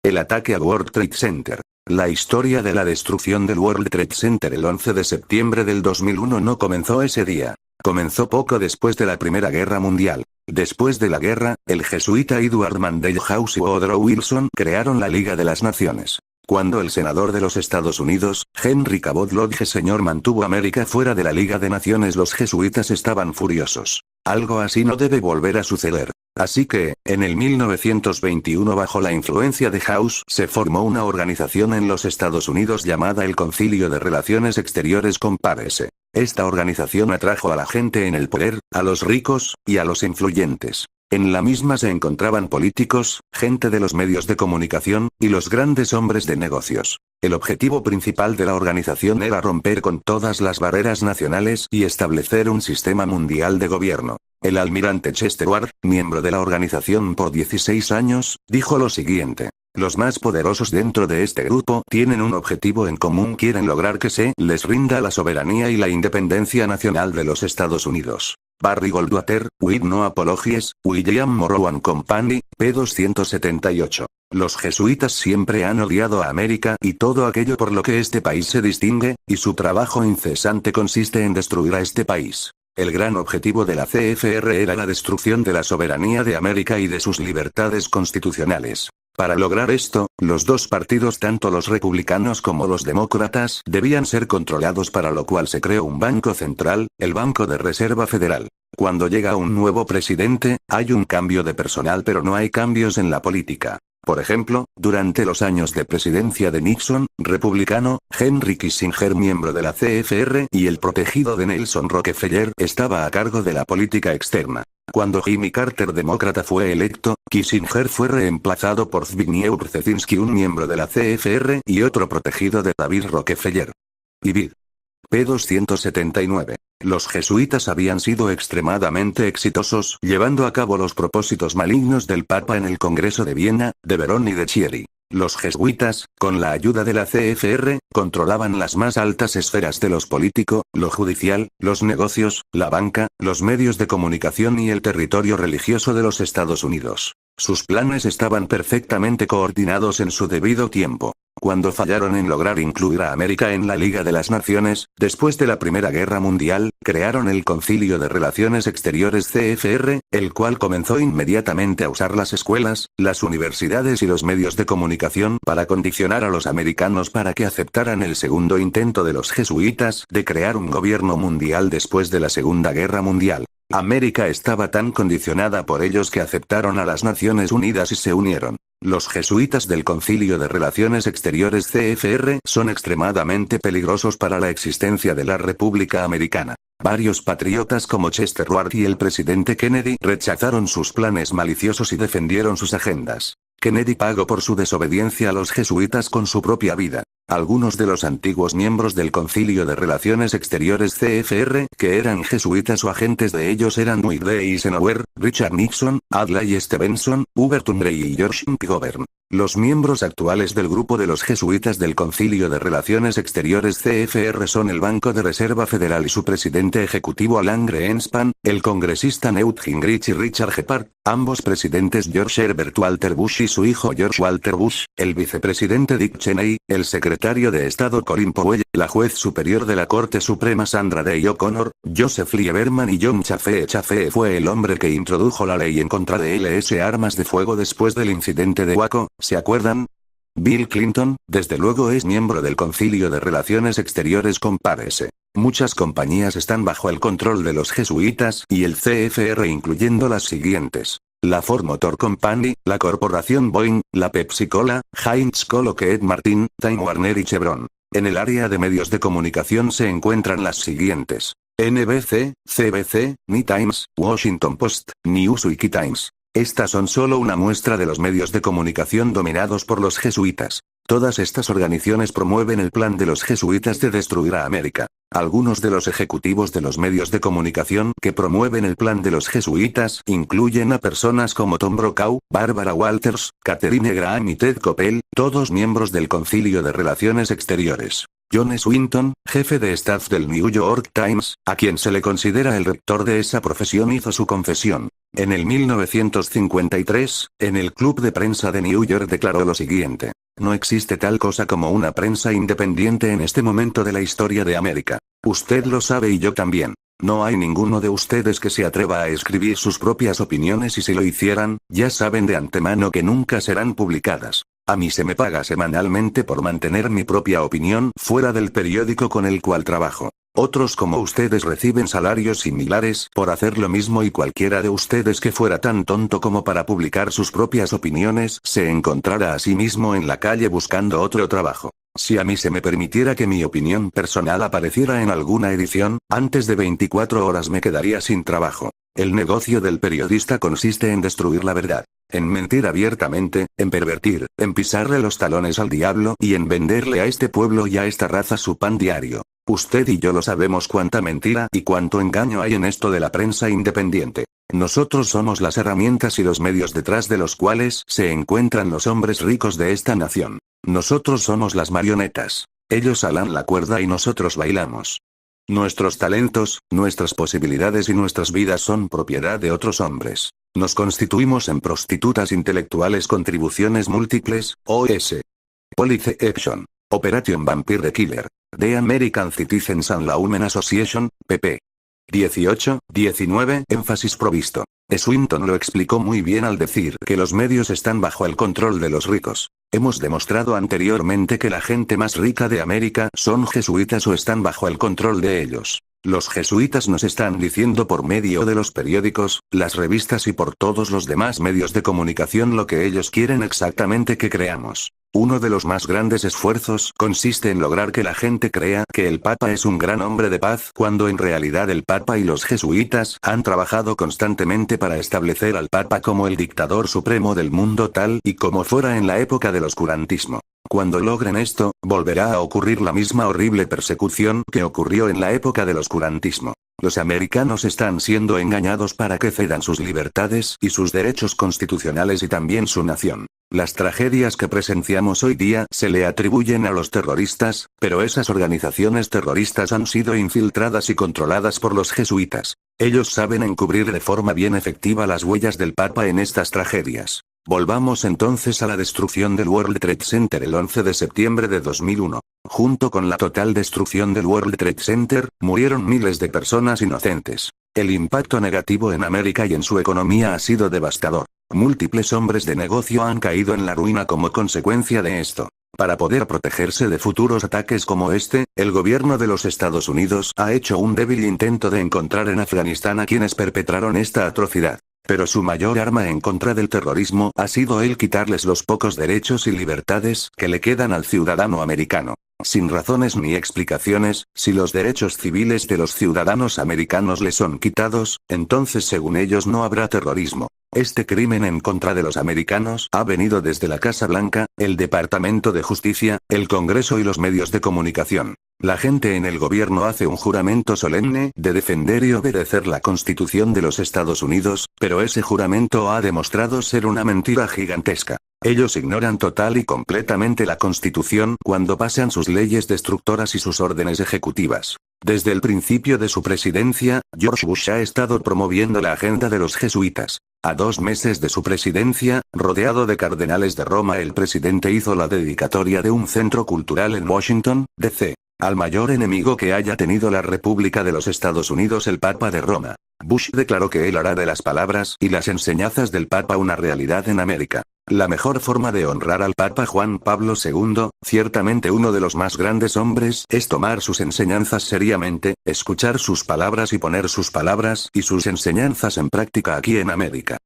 El ataque a World Trade Center. La historia de la destrucción del World Trade Center el 11 de septiembre del 2001 no comenzó ese día. Comenzó poco después de la Primera Guerra Mundial. Después de la guerra, el jesuita Edward Mandell House y Woodrow Wilson crearon la Liga de las Naciones. Cuando el senador de los Estados Unidos, Henry Cabot Lodge Sr. mantuvo a América fuera de la Liga de Naciones, los jesuitas estaban furiosos. Algo así no debe volver a suceder. Así que, en el 1921 bajo la influencia de House se formó una organización en los Estados Unidos llamada el Concilio de Relaciones Exteriores Compárese. Esta organización atrajo a la gente en el poder, a los ricos, y a los influyentes. En la misma se encontraban políticos, gente de los medios de comunicación, y los grandes hombres de negocios. El objetivo principal de la organización era romper con todas las barreras nacionales y establecer un sistema mundial de gobierno. El almirante Chester Ward, miembro de la organización por 16 años, dijo lo siguiente: los más poderosos dentro de este grupo tienen un objetivo en común, quieren lograr que se les rinda la soberanía y la independencia nacional de los Estados Unidos. Barry Goldwater, With No Apologies, William Morrow and Company, p. 278. Los jesuitas siempre han odiado a América y todo aquello por lo que este país se distingue, y su trabajo incesante consiste en destruir a este país. El gran objetivo de la CFR era la destrucción de la soberanía de América y de sus libertades constitucionales. Para lograr esto, los dos partidos, tanto los republicanos como los demócratas, debían ser controlados, para lo cual se creó un banco central, el Banco de Reserva Federal. Cuando llega un nuevo presidente, hay un cambio de personal pero no hay cambios en la política. Por ejemplo, durante los años de presidencia de Nixon, republicano, Henry Kissinger, miembro de la CFR, y el protegido de Nelson Rockefeller, estaba a cargo de la política externa. Cuando Jimmy Carter, demócrata, fue electo, Kissinger fue reemplazado por Zbigniew Brzezinski, un miembro de la CFR y otro protegido de David Rockefeller. Ibid. p. 279. Los jesuitas habían sido extremadamente exitosos, llevando a cabo los propósitos malignos del Papa en el Congreso de Viena, de Verón y de Chieri. Los jesuitas, con la ayuda de la CFR, controlaban las más altas esferas de lo político, lo judicial, los negocios, la banca, los medios de comunicación y el territorio religioso de los Estados Unidos. Sus planes estaban perfectamente coordinados en su debido tiempo. Cuando fallaron en lograr incluir a América en la Liga de las Naciones, después de la Primera Guerra Mundial, crearon el Concilio de Relaciones Exteriores CFR, el cual comenzó inmediatamente a usar las escuelas, las universidades y los medios de comunicación para condicionar a los americanos para que aceptaran el segundo intento de los jesuitas de crear un gobierno mundial después de la Segunda Guerra Mundial. América estaba tan condicionada por ellos que aceptaron a las Naciones Unidas y se unieron. Los jesuitas del Concilio de Relaciones Exteriores CFR son extremadamente peligrosos para la existencia de la República Americana. Varios patriotas como Chester Ward y el presidente Kennedy rechazaron sus planes maliciosos y defendieron sus agendas. Kennedy pagó por su desobediencia a los jesuitas con su propia vida. Algunos de los antiguos miembros del Concilio de Relaciones Exteriores CFR, que eran jesuitas o agentes de ellos, eran Dwight D. Eisenhower, Richard Nixon, Adlai Stevenson, Hubert Humphrey y George McGovern. Los miembros actuales del grupo de los jesuitas del Concilio de Relaciones Exteriores CFR son el Banco de Reserva Federal y su presidente ejecutivo Alan Greenspan, el congresista Newt Gingrich y Richard Shepard, ambos presidentes George Herbert Walker Bush y su hijo George Walker Bush, el vicepresidente Dick Cheney, el secretario de Estado Colin Powell, la juez superior de la Corte Suprema Sandra Day O'Connor, Joseph Lieberman y John Chafee. Chafee fue el hombre que introdujo la ley en contra de LS armas de fuego después del incidente de Waco, ¿se acuerdan? Bill Clinton, desde luego, es miembro del Concilio de Relaciones Exteriores Compárese. Muchas compañías están bajo el control de los jesuitas y el CFR, incluyendo las siguientes: la Ford Motor Company, la Corporación Boeing, la Pepsi Cola, Heinz Lockheed Martin, Time Warner y Chevron. En el área de medios de comunicación se encuentran las siguientes: NBC, CBC, New Times, Washington Post, Newsweek y Times. Estas son solo una muestra de los medios de comunicación dominados por los jesuitas. Todas estas organizaciones promueven el plan de los jesuitas de destruir a América. Algunos de los ejecutivos de los medios de comunicación que promueven el plan de los jesuitas incluyen a personas como Tom Brokaw, Barbara Walters, Catherine Graham y Ted Koppel, todos miembros del Concilio de Relaciones Exteriores. John Swinton, jefe de staff del New York Times, a quien se le considera el rector de esa profesión, hizo su confesión. En el 1953, en el Club de Prensa de New York declaró lo siguiente: no existe tal cosa como una prensa independiente en este momento de la historia de América. Usted lo sabe y yo también. No hay ninguno de ustedes que se atreva a escribir sus propias opiniones y si lo hicieran, ya saben de antemano que nunca serán publicadas. A mí se me paga semanalmente por mantener mi propia opinión fuera del periódico con el cual trabajo. Otros como ustedes reciben salarios similares por hacer lo mismo y cualquiera de ustedes que fuera tan tonto como para publicar sus propias opiniones se encontrará a sí mismo en la calle buscando otro trabajo. Si a mí se me permitiera que mi opinión personal apareciera en alguna edición, antes de 24 horas me quedaría sin trabajo. El negocio del periodista consiste en destruir la verdad, en mentir abiertamente, en pervertir, en pisarle los talones al diablo y en venderle a este pueblo y a esta raza su pan diario. Usted y yo lo sabemos cuánta mentira y cuánto engaño hay en esto de la prensa independiente. Nosotros somos las herramientas y los medios detrás de los cuales se encuentran los hombres ricos de esta nación. Nosotros somos las marionetas. Ellos alan la cuerda y nosotros bailamos. Nuestros talentos, nuestras posibilidades y nuestras vidas son propiedad de otros hombres. Nos constituimos en prostitutas intelectuales. Contribuciones múltiples, OS. Police Action. Operation Vampire Killer. The American Citizens and la Human Association, pp. 18-19. Énfasis provisto. Swinton lo explicó muy bien al decir que los medios están bajo el control de los ricos. Hemos demostrado anteriormente que la gente más rica de América son jesuitas o están bajo el control de ellos. Los jesuitas nos están diciendo por medio de los periódicos, las revistas y por todos los demás medios de comunicación lo que ellos quieren exactamente que creamos. Uno de los más grandes esfuerzos consiste en lograr que la gente crea que el Papa es un gran hombre de paz, cuando en realidad el Papa y los jesuitas han trabajado constantemente para establecer al Papa como el dictador supremo del mundo tal y como fuera en la época del oscurantismo. Cuando logren esto, volverá a ocurrir la misma horrible persecución que ocurrió en la época del oscurantismo. Los americanos están siendo engañados para que cedan sus libertades y sus derechos constitucionales y también su nación. Las tragedias que presenciamos hoy día se le atribuyen a los terroristas, pero esas organizaciones terroristas han sido infiltradas y controladas por los jesuitas. Ellos saben encubrir de forma bien efectiva las huellas del Papa en estas tragedias. Volvamos entonces a la destrucción del World Trade Center el 11 de septiembre de 2001. Junto con la total destrucción del World Trade Center, murieron miles de personas inocentes. El impacto negativo en América y en su economía ha sido devastador. Múltiples hombres de negocio han caído en la ruina como consecuencia de esto. Para poder protegerse de futuros ataques como este, el gobierno de los Estados Unidos ha hecho un débil intento de encontrar en Afganistán a quienes perpetraron esta atrocidad. Pero su mayor arma en contra del terrorismo ha sido el quitarles los pocos derechos y libertades que le quedan al ciudadano americano. Sin razones ni explicaciones, si los derechos civiles de los ciudadanos americanos les son quitados, entonces según ellos no habrá terrorismo. Este crimen en contra de los americanos ha venido desde la Casa Blanca, el Departamento de Justicia, el Congreso y los medios de comunicación. La gente en el gobierno hace un juramento solemne de defender y obedecer la Constitución de los Estados Unidos, pero ese juramento ha demostrado ser una mentira gigantesca. Ellos ignoran total y completamente la Constitución cuando pasan sus leyes destructoras y sus órdenes ejecutivas. Desde el principio de su presidencia, George Bush ha estado promoviendo la agenda de los jesuitas. A 2 meses de su presidencia, rodeado de cardenales de Roma, el presidente hizo la dedicatoria de un centro cultural en Washington, D.C. al mayor enemigo que haya tenido la República de los Estados Unidos, el Papa de Roma. Bush declaró que él hará de las palabras y las enseñanzas del Papa una realidad en América. La mejor forma de honrar al Papa Juan Pablo II, ciertamente uno de los más grandes hombres, es tomar sus enseñanzas seriamente, escuchar sus palabras y poner sus palabras y sus enseñanzas en práctica aquí en América.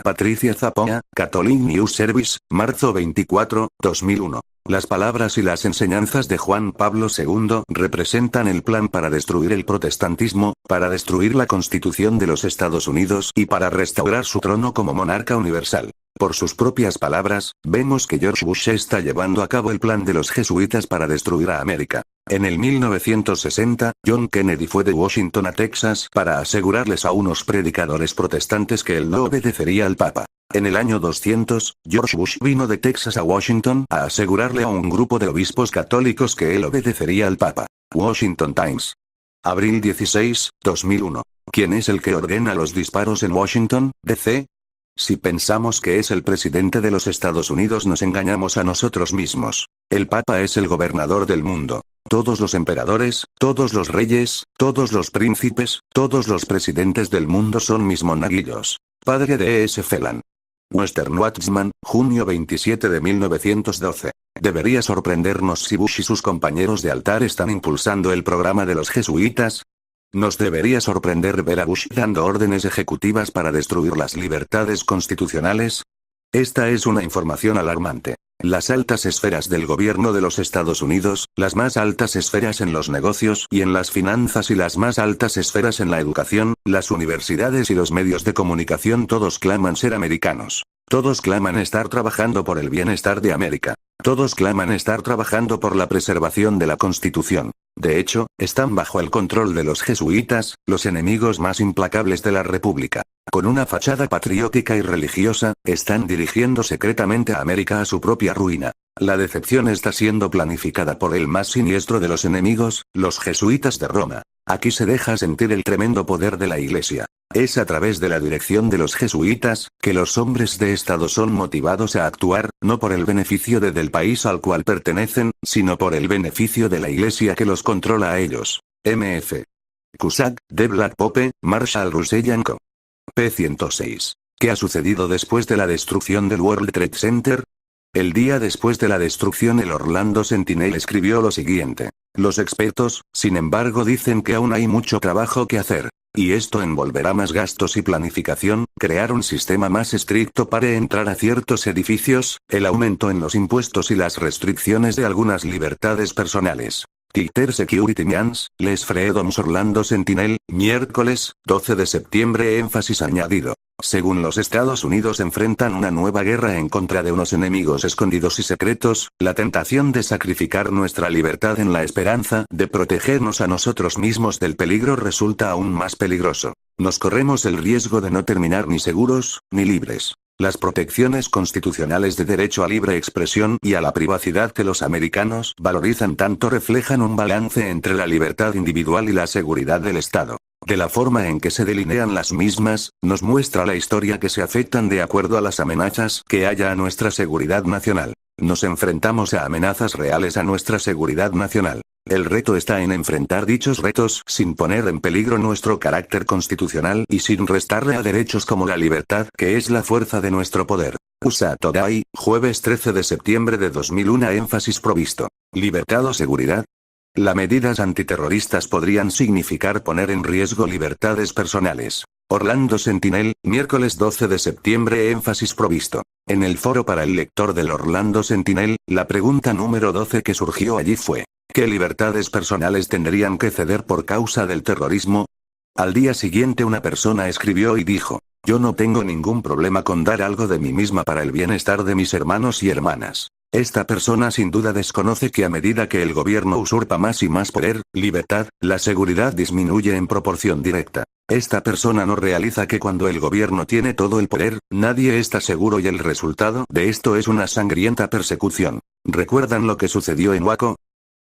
Patricia Zapoya, Catholic News Service, marzo 24, 2001. Las palabras y las enseñanzas de Juan Pablo II representan el plan para destruir el protestantismo, para destruir la Constitución de los Estados Unidos y para restaurar su trono como monarca universal. Por sus propias palabras, vemos que George Bush está llevando a cabo el plan de los jesuitas para destruir a América. En el 1960, John Kennedy fue de Washington a Texas para asegurarles a unos predicadores protestantes que él no obedecería al Papa. En el año 200, George Bush vino de Texas a Washington a asegurarle a un grupo de obispos católicos que él obedecería al Papa. Washington Times. Abril 16, 2001. ¿Quién es el que ordena los disparos en Washington, D.C.? Si pensamos que es el presidente de los Estados Unidos, nos engañamos a nosotros mismos. El Papa es el gobernador del mundo. Todos los emperadores, todos los reyes, todos los príncipes, todos los presidentes del mundo son mis monaguillos. Padre de E.S. Phelan. Western Watchman, junio 27 de 1912. ¿Debería sorprendernos si Bush y sus compañeros de altar están impulsando el programa de los jesuitas? ¿Nos debería sorprender ver a Bush dando órdenes ejecutivas para destruir las libertades constitucionales? Esta es una información alarmante. Las altas esferas del gobierno de los Estados Unidos, las más altas esferas en los negocios y en las finanzas y las más altas esferas en la educación, las universidades y los medios de comunicación, todos claman ser americanos. Todos claman estar trabajando por el bienestar de América. Todos claman estar trabajando por la preservación de la Constitución. De hecho, están bajo el control de los jesuitas, los enemigos más implacables de la República. Con una fachada patriótica y religiosa, están dirigiendo secretamente a América a su propia ruina. La decepción está siendo planificada por el más siniestro de los enemigos, los jesuitas de Roma. Aquí se deja sentir el tremendo poder de la Iglesia. Es a través de la dirección de los jesuitas, que los hombres de Estado son motivados a actuar, no por el beneficio del país al cual pertenecen, sino por el beneficio de la Iglesia que los controla a ellos. M.F. Cusack, de Black Pope, Marshall Russell & Co. P. 106. ¿Qué ha sucedido después de la destrucción del World Trade Center? El día después de la destrucción, el Orlando Sentinel escribió lo siguiente. Los expertos, sin embargo, dicen que aún hay mucho trabajo que hacer. Y esto envolverá más gastos y planificación, crear un sistema más estricto para entrar a ciertos edificios, el aumento en los impuestos y las restricciones de algunas libertades personales. Twitter Security News, Les Freedoms Orlando Sentinel, miércoles, 12 de septiembre. Énfasis añadido. Según los Estados Unidos enfrentan una nueva guerra en contra de unos enemigos escondidos y secretos, la tentación de sacrificar nuestra libertad en la esperanza de protegernos a nosotros mismos del peligro resulta aún más peligroso. Nos corremos el riesgo de no terminar ni seguros, ni libres. Las protecciones constitucionales de derecho a libre expresión y a la privacidad que los americanos valorizan tanto reflejan un balance entre la libertad individual y la seguridad del Estado. De la forma en que se delinean las mismas, nos muestra la historia que se afectan de acuerdo a las amenazas que haya a nuestra seguridad nacional. Nos enfrentamos a amenazas reales a nuestra seguridad nacional. El reto está en enfrentar dichos retos sin poner en peligro nuestro carácter constitucional y sin restarle a derechos como la libertad, que es la fuerza de nuestro poder. USA Today, jueves 13 de septiembre de 2001. Énfasis provisto. ¿Libertad o seguridad? Las medidas antiterroristas podrían significar poner en riesgo libertades personales. Orlando Sentinel, miércoles 12 de septiembre. Énfasis provisto. En el foro para el lector del Orlando Sentinel, la pregunta número 12 que surgió allí fue: ¿qué libertades personales tendrían que ceder por causa del terrorismo? Al día siguiente una persona escribió y dijo: yo no tengo ningún problema con dar algo de mí misma para el bienestar de mis hermanos y hermanas. Esta persona sin duda desconoce que a medida que el gobierno usurpa más y más poder, libertad, la seguridad disminuye en proporción directa. Esta persona no realiza que cuando el gobierno tiene todo el poder, nadie está seguro y el resultado de esto es una sangrienta persecución. ¿Recuerdan lo que sucedió en Waco?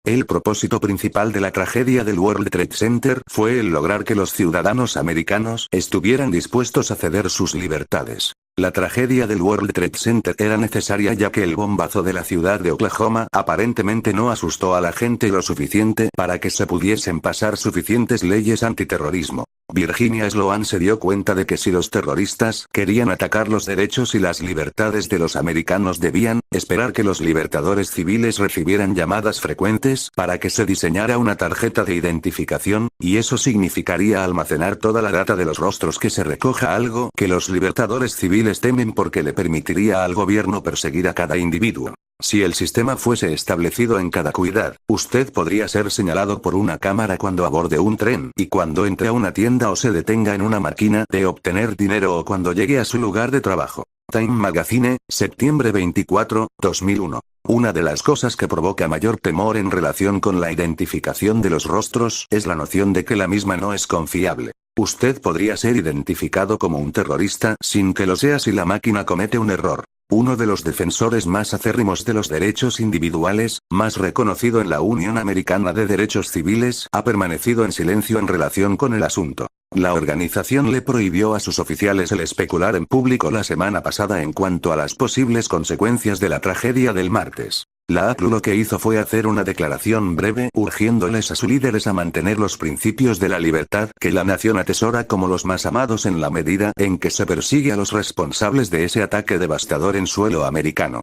El propósito principal de la tragedia del World Trade Center fue el lograr que los ciudadanos americanos estuvieran dispuestos a ceder sus libertades. La tragedia del World Trade Center era necesaria ya que el bombazo de la ciudad de Oklahoma aparentemente no asustó a la gente lo suficiente para que se pudiesen pasar suficientes leyes antiterrorismo. Virginia Sloan se dio cuenta de que si los terroristas querían atacar los derechos y las libertades de los americanos debían esperar que los libertadores civiles recibieran llamadas frecuentes para que se diseñara una tarjeta de identificación, y eso significaría almacenar toda la data de los rostros que se recoja, algo que los libertadores civiles temen porque le permitiría al gobierno perseguir a cada individuo. Si el sistema fuese establecido en cada ciudad, usted podría ser señalado por una cámara cuando aborde un tren y cuando entre a una tienda o se detenga en una máquina de obtener dinero o cuando llegue a su lugar de trabajo. Time Magazine, septiembre 24, 2001. Una de las cosas que provoca mayor temor en relación con la identificación de los rostros es la noción de que la misma no es confiable. Usted podría ser identificado como un terrorista sin que lo sea si la máquina comete un error. Uno de los defensores más acérrimos de los derechos individuales, más reconocido en la Unión Americana de Derechos Civiles, ha permanecido en silencio en relación con el asunto. La organización le prohibió a sus oficiales el especular en público la semana pasada en cuanto a las posibles consecuencias de la tragedia del martes. La ACLU lo que hizo fue hacer una declaración breve urgiéndoles a sus líderes a mantener los principios de la libertad que la nación atesora como los más amados en la medida en que se persigue a los responsables de ese ataque devastador en suelo americano.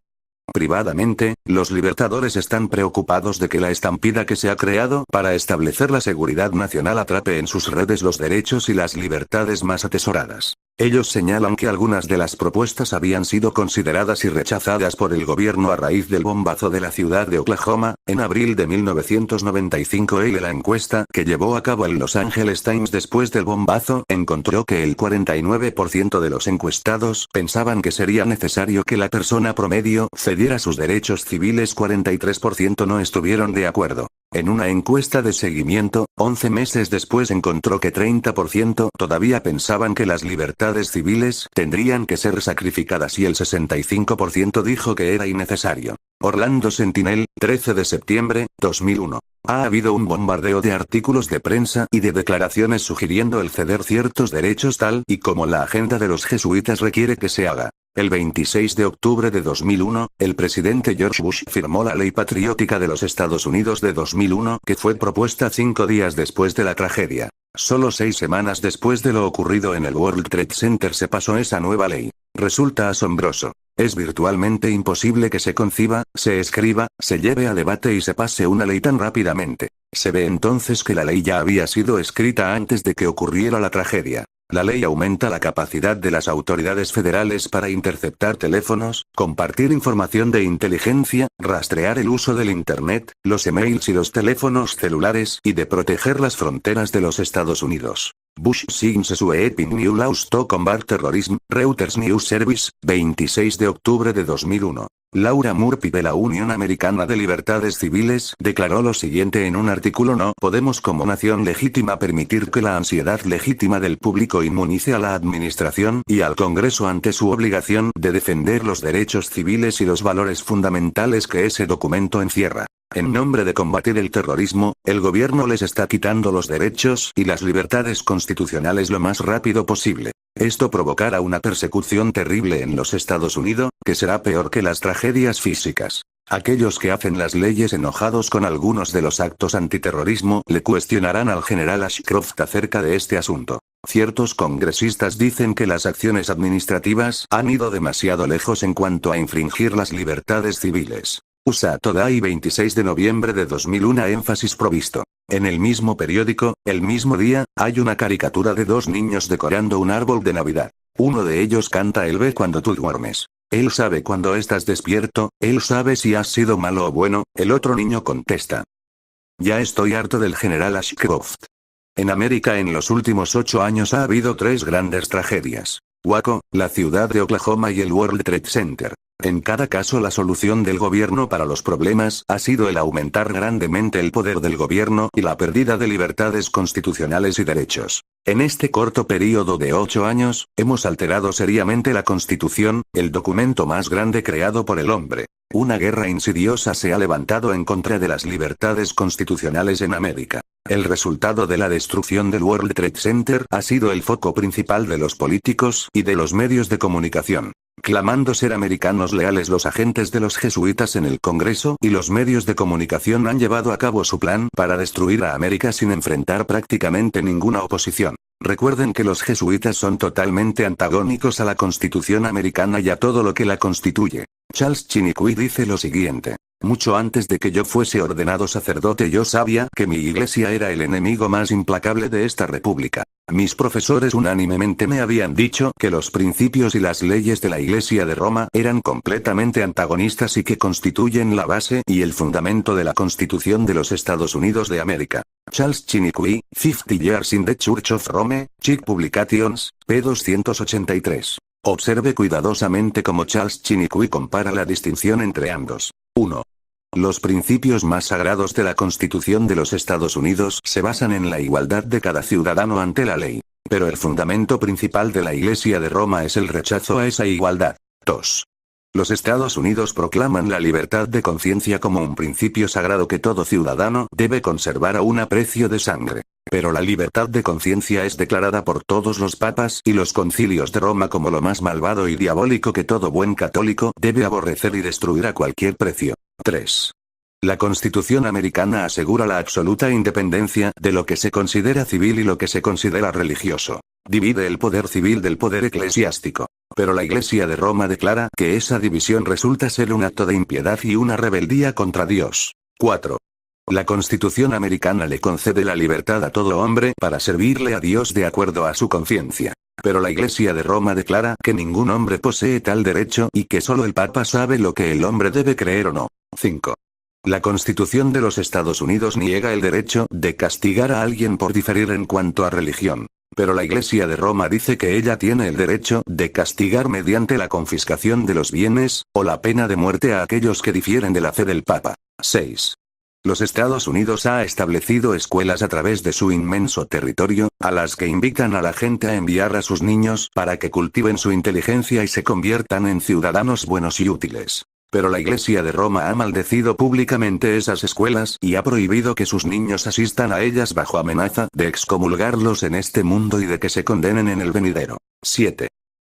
Privadamente, los libertadores están preocupados de que la estampida que se ha creado para establecer la seguridad nacional atrape en sus redes los derechos y las libertades más atesoradas. Ellos señalan que algunas de las propuestas habían sido consideradas y rechazadas por el gobierno a raíz del bombazo de la ciudad de Oklahoma, en abril de 1995 y de la encuesta que llevó a cabo el Los Angeles Times después del bombazo encontró que el 49% de los encuestados pensaban que sería necesario que la persona promedio cediera sus derechos civiles, 43% no estuvieron de acuerdo. En una encuesta de seguimiento, 11 meses después encontró que 30% todavía pensaban que las libertades civiles tendrían que ser sacrificadas y el 65% dijo que era innecesario. Orlando Sentinel, 13 de septiembre, 2001. Ha habido un bombardeo de artículos de prensa y de declaraciones sugiriendo el ceder ciertos derechos tal y como la agenda de los jesuitas requiere que se haga. El 26 de octubre de 2001, el presidente George Bush firmó la Ley Patriótica de los Estados Unidos de 2001 que fue propuesta 5 días después de la tragedia. Solo 6 semanas después de lo ocurrido en el World Trade Center se pasó esa nueva ley. Resulta asombroso. Es virtualmente imposible que se conciba, se escriba, se lleve a debate y se pase una ley tan rápidamente. Se ve entonces que la ley ya había sido escrita antes de que ocurriera la tragedia. La ley aumenta la capacidad de las autoridades federales para interceptar teléfonos, compartir información de inteligencia, rastrear el uso del Internet, los emails y los teléfonos celulares y de proteger las fronteras de los Estados Unidos. Bush signs sweeping new laws to combat terrorism, Reuters News Service, 26 de octubre de 2001. Laura Murphy de la Unión Americana de Libertades Civiles declaró lo siguiente en un artículo: no podemos como nación legítima permitir que la ansiedad legítima del público inmunice a la administración y al Congreso ante su obligación de defender los derechos civiles y los valores fundamentales que ese documento encierra. En nombre de combatir el terrorismo, el gobierno les está quitando los derechos y las libertades constitucionales lo más rápido posible. Esto provocará una persecución terrible en los Estados Unidos, que será peor que las tragedias físicas. Aquellos que hacen las leyes enojados con algunos de los actos antiterrorismo le cuestionarán al general Ashcroft acerca de este asunto. Ciertos congresistas dicen que las acciones administrativas han ido demasiado lejos en cuanto a infringir las libertades civiles. USA Today, 26 de noviembre de 2001. Énfasis provisto. En el mismo periódico, el mismo día, hay una caricatura de 2 niños decorando un árbol de Navidad. Uno de ellos canta: él ve cuando tú duermes. Él sabe cuando estás despierto, él sabe si has sido malo o bueno, el otro niño contesta. Ya estoy harto del general Ashcroft. En América en los últimos 8 años ha habido 3 grandes tragedias. Waco, la ciudad de Oklahoma y el World Trade Center. En cada caso la solución del gobierno para los problemas ha sido el aumentar grandemente el poder del gobierno y la pérdida de libertades constitucionales y derechos. En este corto período de 8 años, hemos alterado seriamente la Constitución, el documento más grande creado por el hombre. Una guerra insidiosa se ha levantado en contra de las libertades constitucionales en América. El resultado de la destrucción del World Trade Center ha sido el foco principal de los políticos y de los medios de comunicación. Clamando ser americanos leales, los agentes de los jesuitas en el Congreso y los medios de comunicación han llevado a cabo su plan para destruir a América sin enfrentar prácticamente ninguna oposición. Recuerden que los jesuitas son totalmente antagónicos a la Constitución americana y a todo lo que la constituye. Charles Chiniquy dice lo siguiente: mucho antes de que yo fuese ordenado sacerdote yo sabía que mi iglesia era el enemigo más implacable de esta república. Mis profesores unánimemente me habían dicho que los principios y las leyes de la Iglesia de Roma eran completamente antagonistas y que constituyen la base y el fundamento de la Constitución de los Estados Unidos de América. Charles Chiniquy, 50 Years in the Church of Rome, Chick Publications, p. 283. Observe cuidadosamente cómo Charles Chiniquy compara la distinción entre ambos. 1. Los principios más sagrados de la Constitución de los Estados Unidos se basan en la igualdad de cada ciudadano ante la ley. Pero el fundamento principal de la Iglesia de Roma es el rechazo a esa igualdad. 2. Los Estados Unidos proclaman la libertad de conciencia como un principio sagrado que todo ciudadano debe conservar a un precio de sangre. Pero la libertad de conciencia es declarada por todos los papas y los concilios de Roma como lo más malvado y diabólico que todo buen católico debe aborrecer y destruir a cualquier precio. 3. La Constitución americana asegura la absoluta independencia de lo que se considera civil y lo que se considera religioso. Divide el poder civil del poder eclesiástico. Pero la Iglesia de Roma declara que esa división resulta ser un acto de impiedad y una rebeldía contra Dios. 4. La Constitución americana le concede la libertad a todo hombre para servirle a Dios de acuerdo a su conciencia. Pero la Iglesia de Roma declara que ningún hombre posee tal derecho y que solo el Papa sabe lo que el hombre debe creer o no. 5. La Constitución de los Estados Unidos niega el derecho de castigar a alguien por diferir en cuanto a religión. Pero la Iglesia de Roma dice que ella tiene el derecho de castigar mediante la confiscación de los bienes, o la pena de muerte a aquellos que difieren de la fe del Papa. 6. Los Estados Unidos ha establecido escuelas a través de su inmenso territorio, a las que invitan a la gente a enviar a sus niños para que cultiven su inteligencia y se conviertan en ciudadanos buenos y útiles. Pero la Iglesia de Roma ha maldecido públicamente esas escuelas y ha prohibido que sus niños asistan a ellas bajo amenaza de excomulgarlos en este mundo y de que se condenen en el venidero. 7.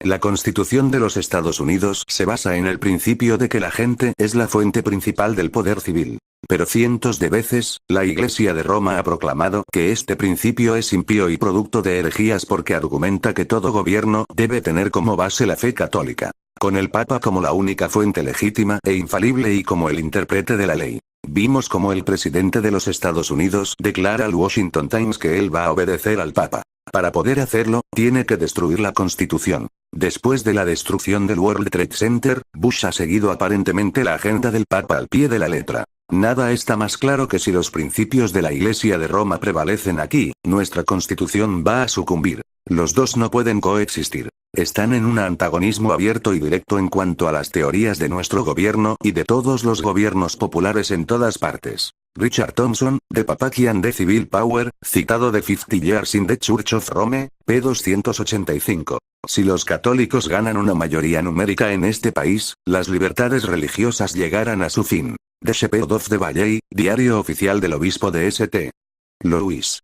La Constitución de los Estados Unidos se basa en el principio de que la gente es la fuente principal del poder civil. Pero cientos de veces, la Iglesia de Roma ha proclamado que este principio es impío y producto de herejías porque argumenta que todo gobierno debe tener como base la fe católica, con el Papa como la única fuente legítima e infalible y como el intérprete de la ley. Vimos como el presidente de los Estados Unidos declara al Washington Times que él va a obedecer al Papa. Para poder hacerlo, tiene que destruir la Constitución. Después de la destrucción del World Trade Center, Bush ha seguido aparentemente la agenda del Papa al pie de la letra. Nada está más claro que si los principios de la Iglesia de Roma prevalecen aquí, nuestra Constitución va a sucumbir. Los dos no pueden coexistir. Están en un antagonismo abierto y directo en cuanto a las teorías de nuestro gobierno y de todos los gobiernos populares en todas partes. Richard Thompson, de Papaki and the Civil Power, citado de 50 Years in the Church of Rome, p. 285. Si los católicos ganan una mayoría numérica en este país, las libertades religiosas llegarán a su fin. The Shepherd of the Valley, diario oficial del obispo de St. Louis.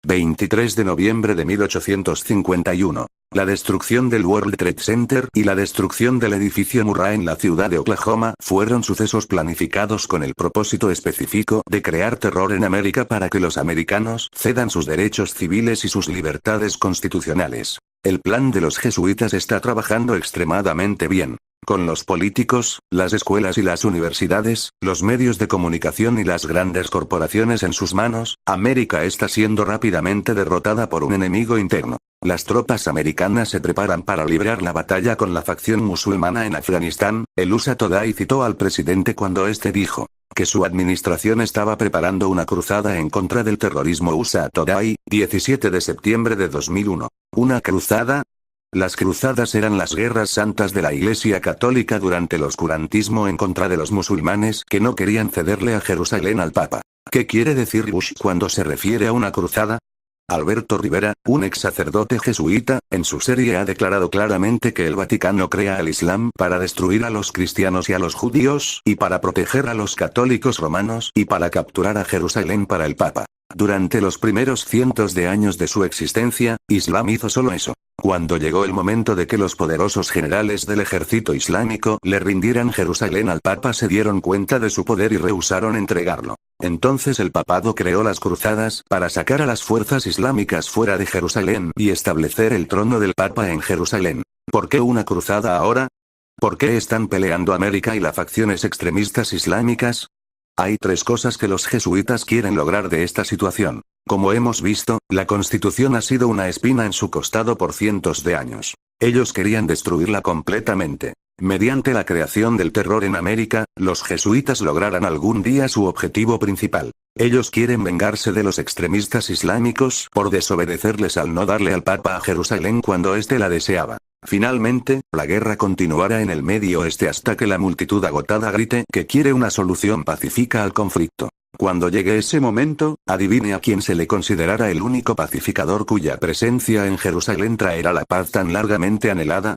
23 de noviembre de 1851. La destrucción del World Trade Center y la destrucción del edificio Murrah en la ciudad de Oklahoma fueron sucesos planificados con el propósito específico de crear terror en América para que los americanos cedan sus derechos civiles y sus libertades constitucionales. El plan de los jesuitas está trabajando extremadamente bien. Con los políticos, las escuelas y las universidades, los medios de comunicación y las grandes corporaciones en sus manos, América está siendo rápidamente derrotada por un enemigo interno. Las tropas americanas se preparan para librar la batalla con la facción musulmana en Afganistán. El USA Today citó al presidente cuando este dijo que su administración estaba preparando una cruzada en contra del terrorismo. USA Today, 17 de septiembre de 2001. ¿Una cruzada? Las cruzadas eran las guerras santas de la Iglesia Católica durante el oscurantismo en contra de los musulmanes que no querían cederle a Jerusalén al Papa. ¿Qué quiere decir Bush cuando se refiere a una cruzada? Alberto Rivera, un ex sacerdote jesuita, en su serie ha declarado claramente que el Vaticano crea al Islam para destruir a los cristianos y a los judíos, y para proteger a los católicos romanos, y para capturar a Jerusalén para el Papa. Durante los primeros cientos de años de su existencia, Islam hizo solo eso. Cuando llegó el momento de que los poderosos generales del ejército islámico le rindieran Jerusalén al Papa, se dieron cuenta de su poder y rehusaron entregarlo. Entonces el papado creó las cruzadas para sacar a las fuerzas islámicas fuera de Jerusalén y establecer el trono del Papa en Jerusalén. ¿Por qué una cruzada ahora? ¿Por qué están peleando América y las facciones extremistas islámicas? Hay tres cosas que los jesuitas quieren lograr de esta situación. Como hemos visto, la Constitución ha sido una espina en su costado por cientos de años. Ellos querían destruirla completamente. Mediante la creación del terror en América, los jesuitas lograrán algún día su objetivo principal. Ellos quieren vengarse de los extremistas islámicos por desobedecerles al no darle al Papa a Jerusalén cuando éste la deseaba. Finalmente, la guerra continuará en el Medio Oeste hasta que la multitud agotada grite que quiere una solución pacífica al conflicto. Cuando llegue ese momento, adivine a quién se le considerará el único pacificador cuya presencia en Jerusalén traerá la paz tan largamente anhelada.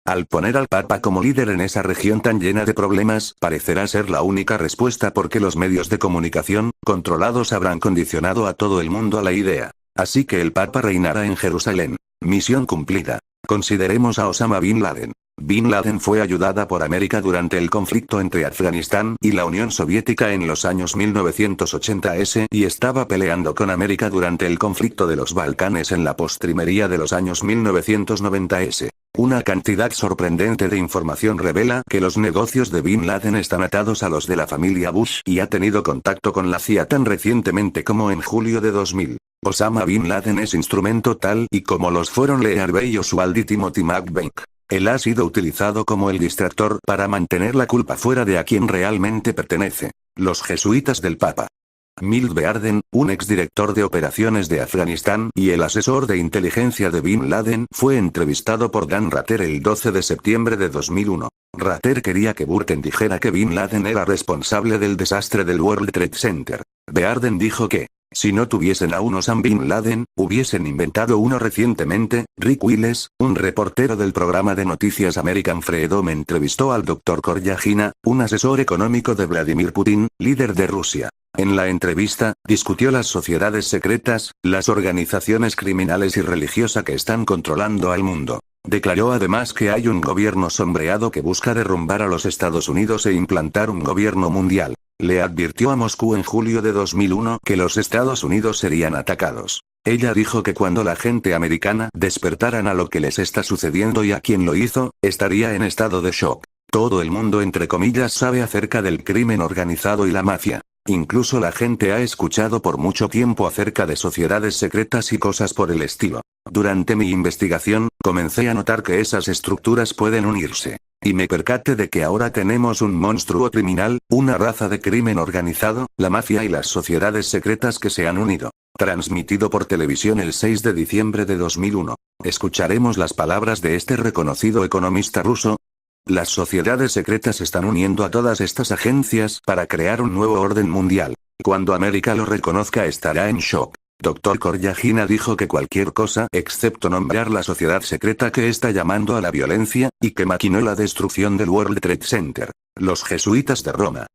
Al poner al Papa como líder en esa región tan llena de problemas, parecerá ser la única respuesta porque los medios de comunicación, controlados, habrán condicionado a todo el mundo a la idea. Así que el Papa reinará en Jerusalén. Misión cumplida. Consideremos a Osama Bin Laden. Bin Laden fue ayudada por América durante el conflicto entre Afganistán y la Unión Soviética en los años 1980s y estaba peleando con América durante el conflicto de los Balcanes en la postrimería de los años 1990s. Una cantidad sorprendente de información revela que los negocios de Bin Laden están atados a los de la familia Bush y ha tenido contacto con la CIA tan recientemente como en julio de 2000. Osama Bin Laden es instrumento tal y como los fueron Lee Harvey Oswald y Timothy McVeigh. Él ha sido utilizado como el distractor para mantener la culpa fuera de a quien realmente pertenece. Los jesuitas del Papa. Milt Bearden, un exdirector de operaciones de Afganistán y el asesor de inteligencia de Bin Laden, fue entrevistado por Dan Rather el 12 de septiembre de 2001. Rather quería que Burton dijera que Bin Laden era responsable del desastre del World Trade Center. Bearden dijo que, si no tuviesen a un Osama Bin Laden, hubiesen inventado uno recientemente. Rick Wiles, un reportero del programa de noticias American Freedom, entrevistó al Dr. Koryagina, un asesor económico de Vladimir Putin, líder de Rusia. En la entrevista, discutió las sociedades secretas, las organizaciones criminales y religiosas que están controlando al mundo. Declaró además que hay un gobierno sombreado que busca derrumbar a los Estados Unidos e implantar un gobierno mundial. Le advirtió a Moscú en julio de 2001 que los Estados Unidos serían atacados. Ella dijo que cuando la gente americana despertaran a lo que les está sucediendo y a quien lo hizo, estaría en estado de shock. Todo el mundo entre comillas sabe acerca del crimen organizado y la mafia. Incluso la gente ha escuchado por mucho tiempo acerca de sociedades secretas y cosas por el estilo. Durante mi investigación, comencé a notar que esas estructuras pueden unirse. Y me percaté de que ahora tenemos un monstruo criminal, una raza de crimen organizado, la mafia y las sociedades secretas que se han unido. Transmitido por televisión el 6 de diciembre de 2001. Escucharemos las palabras de este reconocido economista ruso. Las sociedades secretas están uniendo a todas estas agencias para crear un nuevo orden mundial. Cuando América lo reconozca estará en shock. Dr. Koryagina dijo que cualquier cosa excepto nombrar la sociedad secreta que está llamando a la violencia, y que maquinó la destrucción del World Trade Center. Los jesuitas de Roma.